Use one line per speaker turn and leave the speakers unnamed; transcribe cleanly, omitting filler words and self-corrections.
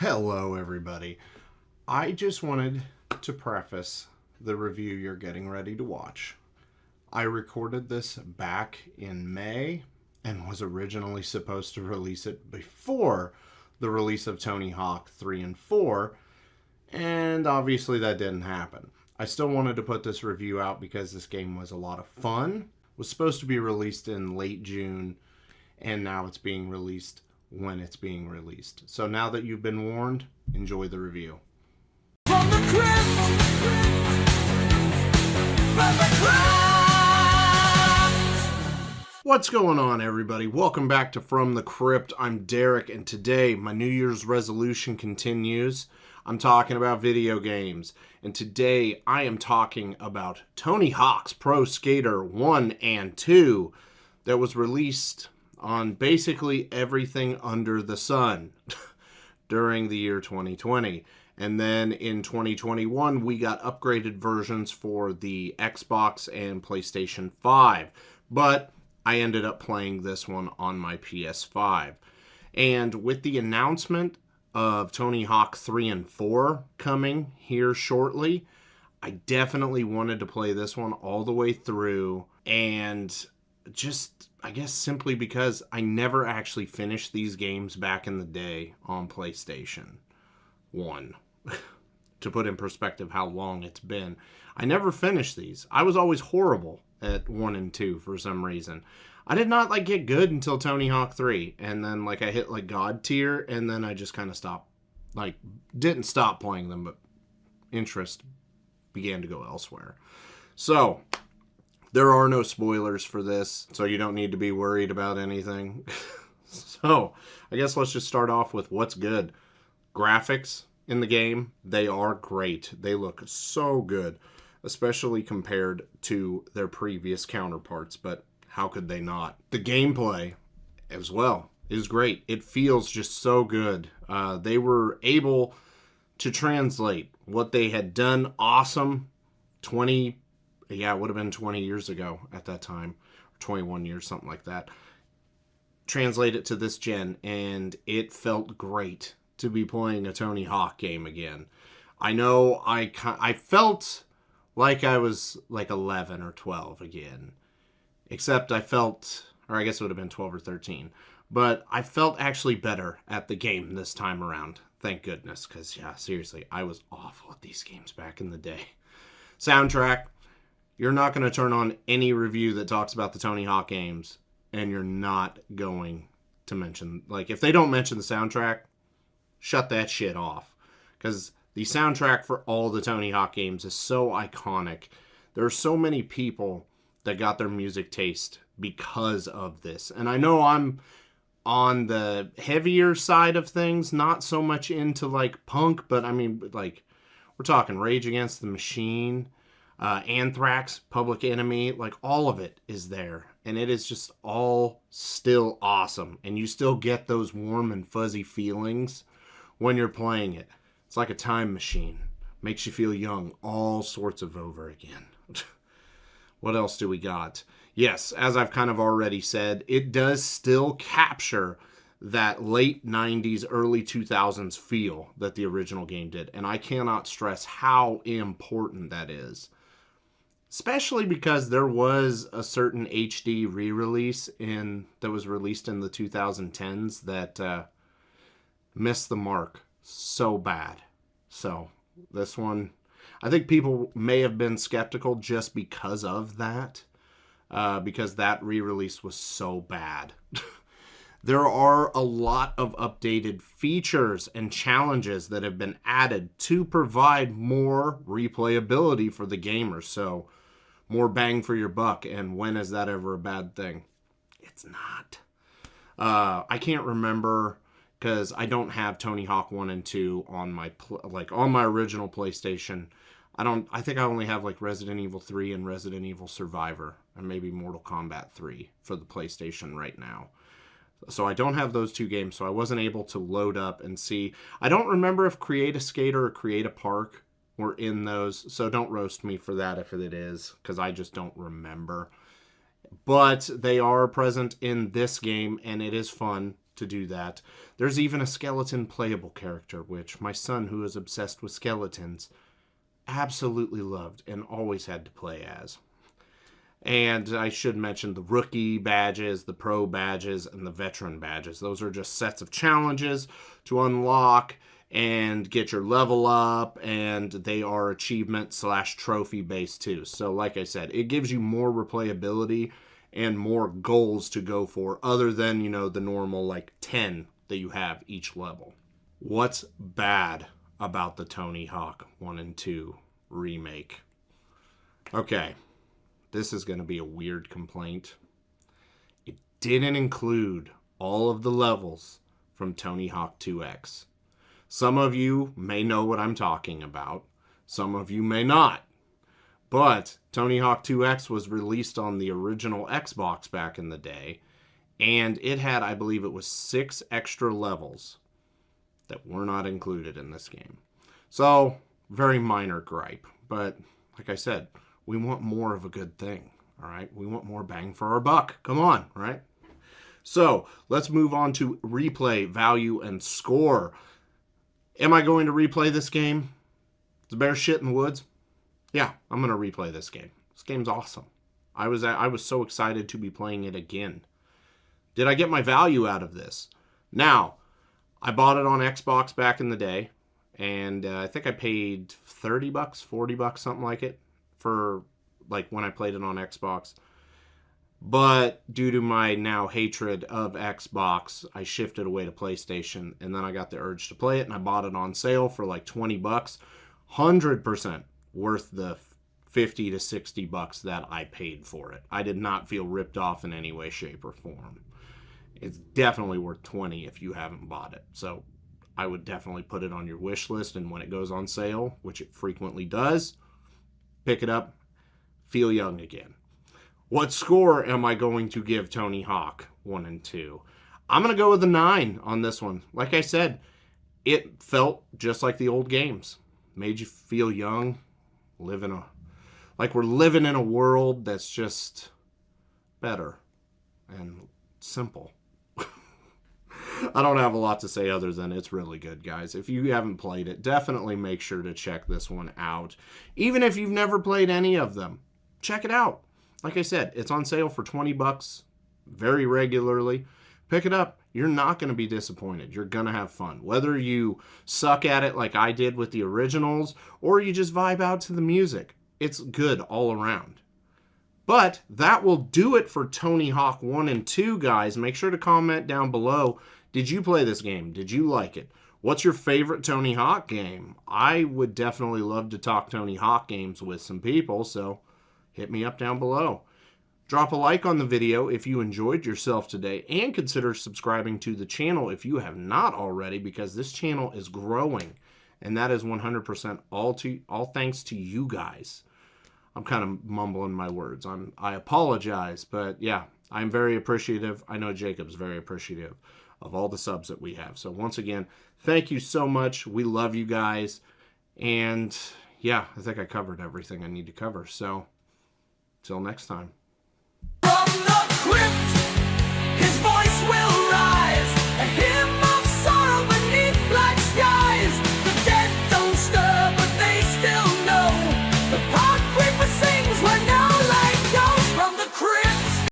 Hello, everybody. I just wanted to preface the review you're getting ready to watch. I recorded this back in May and was originally supposed to release it before the release of Tony Hawk 3 and 4, and obviously that didn't happen. I still wanted to put this review out because this game was a lot of fun. It was supposed to be released in late June, and now it's being released when it's being released. So now that you've been warned, enjoy the review. From the crypt, from the crypt. What's going on, everybody? Welcome back to From the Crypt. I'm Derek, and today my New Year's resolution continues. I'm talking about video games, and today I am talking about Tony Hawk's Pro Skater 1 and 2 that was released on basically everything under the sun during the year 2020. And then in 2021, we got upgraded versions for the Xbox and PlayStation 5. But I ended up playing this one on my PS5. And with the announcement of Tony Hawk 3 and 4 coming here shortly, I definitely wanted to play this one all the way through, and just, I guess, simply because I never actually finished these games back in the day on PlayStation 1. To put in perspective how long it's been, I never finished these. I was always horrible at 1 and 2 for some reason. I did not get good until Tony Hawk 3, and then I hit God tier, and then I just kind of stopped, didn't stop playing them, but interest began to go elsewhere. So there are no spoilers for this, so you don't need to be worried about anything. So, I guess let's just start off with what's good. Graphics in the game, they are great. They look so good, especially compared to their previous counterparts, but how could they not? The gameplay as well is great. It feels just so good. They were able to translate what they had done awesome it would have been 20 years ago at that time, or 21 years, something like that. Translate it to this gen, and it felt great to be playing a Tony Hawk game again. I know I felt like I was 11 or 12 again, except I felt, or I guess it would have been 12 or 13, but I felt actually better at the game this time around. Thank goodness, because, yeah, seriously, I was awful at these games back in the day. Soundtrack. You're not going to turn on any review that talks about the Tony Hawk games, and you're not going to mention, if they don't mention the soundtrack, shut that shit off. Because the soundtrack for all the Tony Hawk games is so iconic. There are so many people that got their music taste because of this. And I know I'm on the heavier side of things, not so much into, punk, but I mean, we're talking Rage Against the Machine, Anthrax, Public Enemy, all of it is there, and it is just all still awesome, and you still get those warm and fuzzy feelings when you're playing it. It's like a time machine. Makes you feel young all sorts of over again. What else do we got? Yes, as I've kind of already said, it does still capture that late 90s, early 2000s feel that the original game did, and I cannot stress how important that is. Especially because there was a certain HD re-release that was released in the 2010s that missed the mark so bad. So this one, I think people may have been skeptical just because of that. Because that re-release was so bad. There are a lot of updated features and challenges that have been added to provide more replayability for the gamer. So more bang for your buck, and when is that ever a bad thing? It's not. I can't remember, because I don't have Tony Hawk 1 and 2 on my on my original PlayStation. I think I only have Resident Evil 3 and Resident Evil Survivor, and maybe Mortal Kombat 3 for the PlayStation right now. So I don't have those two games, so I wasn't able to load up and see. I don't remember if Create a Skater or Create a Park were in those, so don't roast me for that if it is, because I just don't remember. But they are present in this game, and it is fun to do that. There's even a skeleton playable character, which my son, who is obsessed with skeletons, absolutely loved and always had to play as. And I should mention the rookie badges, the pro badges, and the veteran badges. Those are just sets of challenges to unlock and get your level up, and they are achievement/trophy based too. So like I said, it gives you more replayability and more goals to go for, other than, the normal like 10 that you have each level. What's bad about the Tony Hawk 1 and 2 remake? Okay, this is going to be a weird complaint. It didn't include all of the levels from Tony Hawk 2X. Some of you may know what I'm talking about. Some of you may not. But Tony Hawk 2X was released on the original Xbox back in the day, and it had, I believe it was 6 extra levels that were not included in this game. So, very minor gripe. But, like I said, we want more of a good thing, all right? We want more bang for our buck. Come on, right? So, let's move on to replay, value, and score. Am I going to replay this game? The bear shit in the woods? Yeah, I'm going to replay this game. This game's awesome. I was so excited to be playing it again. Did I get my value out of this? Now, I bought it on Xbox back in the day, and I think I paid $30, $40, something like it, for like when I played it on Xbox. But due to my now hatred of Xbox, I shifted away to PlayStation, and then I got the urge to play it, and I bought it on sale for like $20. 100% worth the $50 to $60 that I paid for it. I did not feel ripped off in any way, shape, or form. It's definitely worth $20 if you haven't bought it. So I would definitely put it on your wish list, and when it goes on sale, which it frequently does, pick it up, feel young again. What score am I going to give Tony Hawk 1 and 2? I'm going to go with a 9 on this one. Like I said, it felt just like the old games. Made you feel young, like we're living in a world that's just better and simple. I don't have a lot to say other than it's really good, guys. If you haven't played it, definitely make sure to check this one out. Even if you've never played any of them, check it out. Like I said, it's on sale for $20 very regularly. Pick it up. You're not going to be disappointed. You're going to have fun. Whether you suck at it like I did with the originals, or you just vibe out to the music, it's good all around. But that will do it for Tony Hawk 1 and 2, guys. Make sure to comment down below. Did you play this game? Did you like it? What's your favorite Tony Hawk game? I would definitely love to talk Tony Hawk games with some people, so hit me up down below. Drop a like on the video if you enjoyed yourself today, and consider subscribing to the channel if you have not already, because this channel is growing, and that is 100% all thanks to you guys. I'm kind of mumbling my words. I apologize, but yeah, I'm very appreciative. I know Jacob's very appreciative of all the subs that we have. So once again, thank you so much. We love you guys. And yeah, I think I covered everything I need to cover. So till next time. From the Crypt.